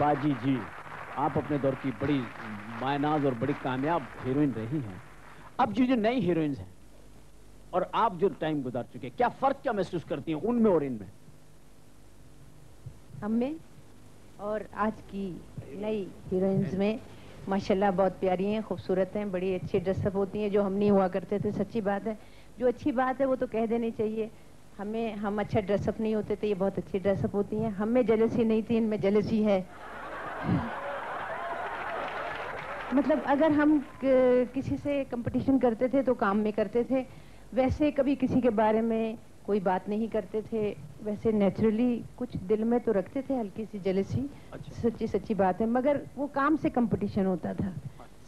बाजी जी, आप अपने दौर की बड़ी मायनाज और बड़ी कामयाब हीरोइन रही हैं। अब जो नई हीरोइंस हैं और आप जो टाइम गुजार चुके हैं, क्या फर्क क्या महसूस करती हैं उनमें और इनमें? हमें और आज की नई हीरोइंस में माशाल्लाह बहुत प्यारी हैं, खूबसूरत हैं, बड़ी अच्छी ड्रेसअप होती हैं, जो हम नहीं हुआ करते थे। सच्ची बात है, जो अच्छी बात है वो तो कह देनी चाहिए। हम अच्छा ड्रेसअप नहीं होते थे, ये बहुत अच्छी ड्रेसअप होती हैं। हमें जेलसी नहीं थी, इनमें जेलसी है। मतलब अगर हम किसी से कंपटीशन करते थे तो काम में करते थे, वैसे कभी किसी के बारे में कोई बात नहीं करते थे। वैसे नेचुरली कुछ दिल में तो रखते थे हल्की सी जेलसी। अच्छा। सच्ची बात है, मगर वो काम से कंपटीशन होता था।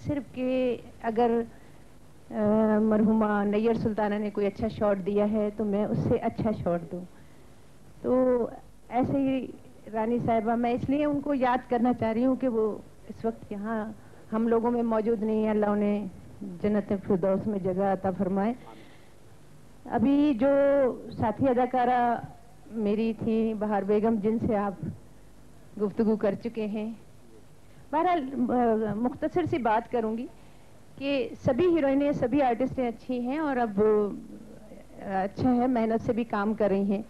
सिर्फ कि अगर मरहुमा नैयर सुल्ताना ने कोई अच्छा शॉट दिया है तो मैं उससे अच्छा शॉट दूं। तो ऐसे ही रानी साहिबा, मैं इसलिए उनको याद करना चाह रही हूँ कि वो इस वक्त यहाँ हम लोगों में मौजूद नहीं है। अल्लाह उन्हें जन्नत फिरदौस में जगह अता फरमाए। अभी जो साथी अदाकारा मेरी थी बहार बेगम, जिनसे आप गुफ्तगू कर चुके हैं, बहरहाल मुख्तसर सी बात करूंगी कि सभी हीरोइनें, सभी आर्टिस्टें अच्छी हैं और अब अच्छा है, मेहनत से भी काम कर रही हैं।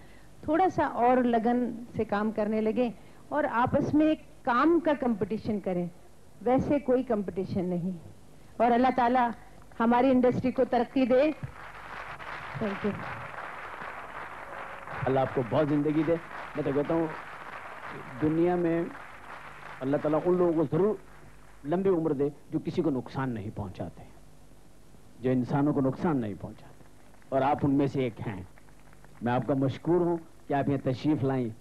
थोड़ा सा और लगन से काम करने लगे और आपस में काम का कंपटीशन करें, वैसे कोई कंपटीशन नहीं। और अल्लाह ताला हमारी इंडस्ट्री को तरक्की दे। Thank you. अल्लाह आपको बहुत जिंदगी दे। मैं तो कहता हूँ दुनिया में अल्लाह ताला उन लोगों को जरूर लंबी उम्र दे जो किसी को नुकसान नहीं पहुंचाते, जो इंसानों को नुकसान नहीं पहुंचाते, और आप उनमें से एक हैं। मैं आपका मशकूर हूं कि आप यहाँ तशरीफ लाई।